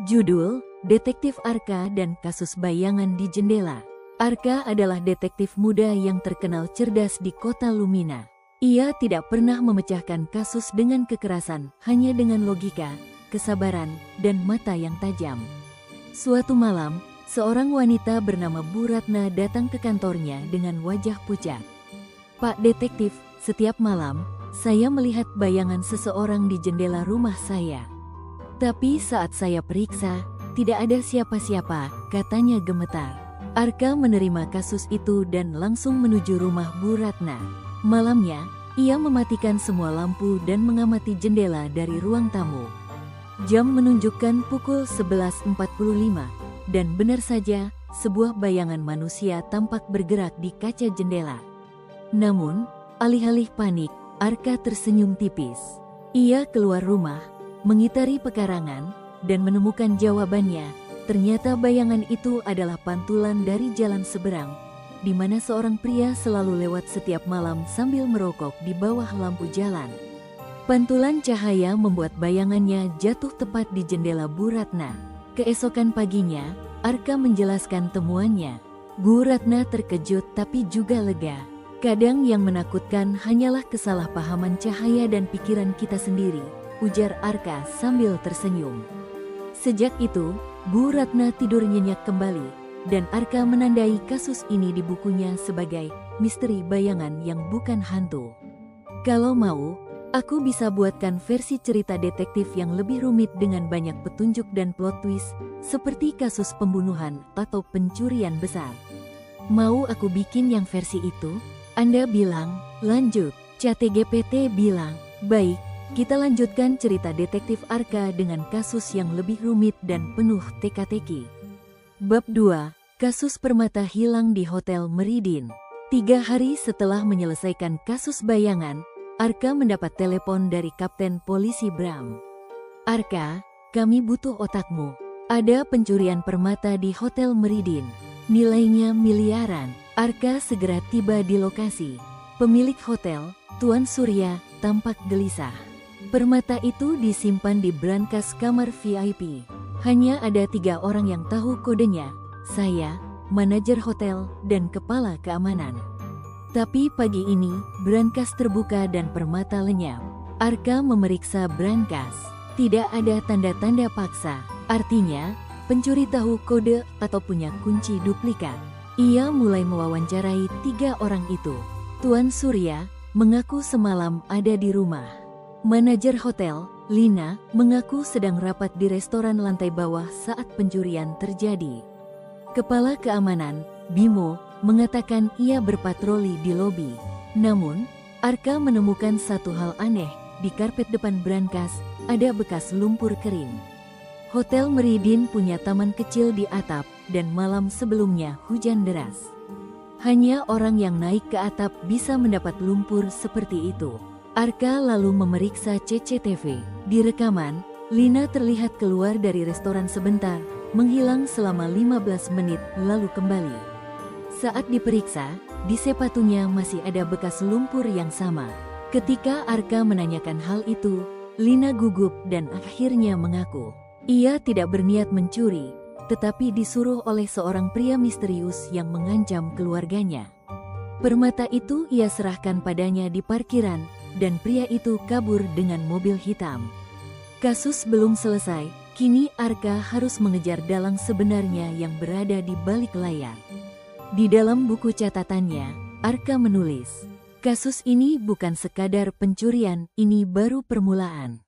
Judul, Detektif Arka dan Kasus Bayangan di Jendela. Arka adalah detektif muda yang terkenal cerdas di kota Lumina. Ia tidak pernah memecahkan kasus dengan kekerasan, hanya dengan logika, kesabaran, dan mata yang tajam. Suatu malam, seorang wanita bernama Bu Ratna datang ke kantornya dengan wajah pucat. "Pak Detektif, setiap malam, saya melihat bayangan seseorang di jendela rumah saya. Tapi saat saya periksa, tidak ada siapa-siapa," katanya gemetar. Arka menerima kasus itu dan langsung menuju rumah Bu Ratna. Malamnya, ia mematikan semua lampu dan mengamati jendela dari ruang tamu. Jam menunjukkan pukul 11.45, dan benar saja, sebuah bayangan manusia tampak bergerak di kaca jendela. Namun, alih-alih panik, Arka tersenyum tipis. Ia keluar rumah, mengitari pekarangan, dan menemukan jawabannya. Ternyata bayangan itu adalah pantulan dari jalan seberang, di mana seorang pria selalu lewat setiap malam sambil merokok di bawah lampu jalan. Pantulan cahaya membuat bayangannya jatuh tepat di jendela Bu Ratna. Keesokan paginya, Arka menjelaskan temuannya. Bu Ratna terkejut tapi juga lega. "Kadang yang menakutkan hanyalah kesalahpahaman cahaya dan pikiran kita sendiri," ujar Arka sambil tersenyum. Sejak itu, Bu Ratna tidur nyenyak kembali, dan Arka menandai kasus ini di bukunya sebagai misteri bayangan yang bukan hantu. Kalau mau, aku bisa buatkan versi cerita detektif yang lebih rumit dengan banyak petunjuk dan plot twist, seperti kasus pembunuhan atau pencurian besar. Mau aku bikin yang versi itu? Anda bilang, lanjut. ChatGPT bilang, baik. Kita lanjutkan cerita detektif Arka dengan kasus yang lebih rumit dan penuh teka-teki. Bab 2, Kasus Permata Hilang di Hotel Meridin. 3 hari setelah menyelesaikan kasus bayangan, Arka mendapat telepon dari Kapten Polisi Bram. "Arka, kami butuh otakmu. Ada pencurian permata di Hotel Meridin. Nilainya miliaran." Arka segera tiba di lokasi. Pemilik hotel, Tuan Surya, tampak gelisah. Permata itu disimpan di brankas kamar VIP. Hanya ada 3 orang yang tahu kodenya, saya, manajer hotel, dan kepala keamanan. Tapi pagi ini, brankas terbuka dan permata lenyap. Arka memeriksa brankas. Tidak ada tanda-tanda paksa, artinya pencuri tahu kode atau punya kunci duplikat. Ia mulai mewawancarai 3 orang itu. Tuan Surya mengaku semalam ada di rumah. Manajer hotel, Lina, mengaku sedang rapat di restoran lantai bawah saat pencurian terjadi. Kepala keamanan, Bimo, mengatakan ia berpatroli di lobi. Namun, Arka menemukan satu hal aneh. Di karpet depan brankas, ada bekas lumpur kering. Hotel Meridin punya taman kecil di atap, dan malam sebelumnya hujan deras. Hanya orang yang naik ke atap bisa mendapat lumpur seperti itu. Arka lalu memeriksa CCTV. Di rekaman, Lina terlihat keluar dari restoran sebentar, menghilang selama 15 menit lalu kembali. Saat diperiksa, di sepatunya masih ada bekas lumpur yang sama. Ketika Arka menanyakan hal itu, Lina gugup dan akhirnya mengaku. Ia tidak berniat mencuri, tetapi disuruh oleh seorang pria misterius yang mengancam keluarganya. Permata itu ia serahkan padanya di parkiran, dan pria itu kabur dengan mobil hitam. Kasus belum selesai, kini Arka harus mengejar dalang sebenarnya yang berada di balik layar. Di dalam buku catatannya, Arka menulis, "Kasus ini bukan sekadar pencurian, ini baru permulaan.